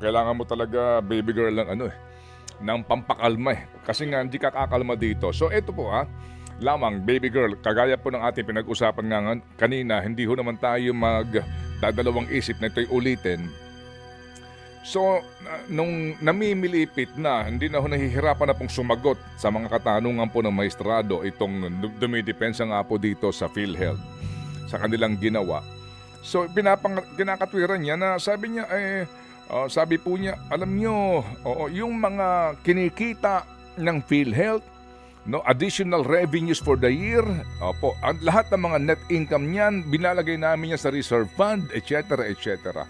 kailangan mo talaga, baby girl, ng ng pampakalma eh. Kasi nga hindi ka kakalma dito. So ito po lamang, baby girl, kagaya po ng ating pinag-usapan nga kanina, hindi ho naman tayo magdadalawang isip na ito'y ulitin. So, nung namimilipit na, hindi na ho nahihirapan na pong sumagot sa mga katanungan po ng maestrado itong dumidepensa nga po dito sa PhilHealth, sa kanilang ginawa. So, kinakatwiran niya na sabi niya, sabi po niya, alam nyo, yung mga kinikita ng PhilHealth, no, additional revenues for the year, lahat ng mga net income niyan, binalagay namin yan sa reserve fund, etc. etc.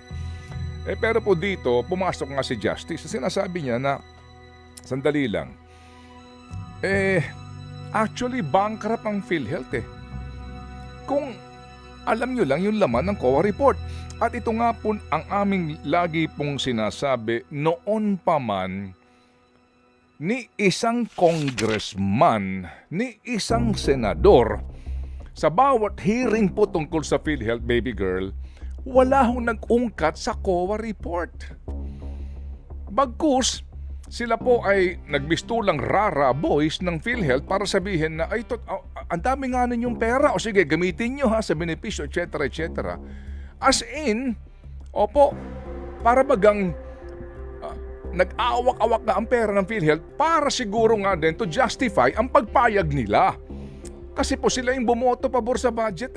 Pero po dito, pumasok nga si Justice. Sinasabi niya na, sandali lang, actually bankrupt ang PhilHealth Kung alam nyo lang yung laman ng COA report. At ito nga po ang aming lagi pong sinasabi, noon pa man, ni isang congressman, ni isang senador, sa bawat hearing po tungkol sa PhilHealth, baby girl, wala hong nag-ungkat sa COA report. Bagkus, sila po ay nagbistulang rara boys ng PhilHealth para sabihin na, ay, ang dami nga ninyong pera, o sige, gamitin nyo sa benepisyo, etc. etc. As in, para bagang nag-awak-awak na ang pera ng PhilHealth para siguro nga din to justify ang pagpayag nila. Kasi po sila yung bumoto pabor sa budget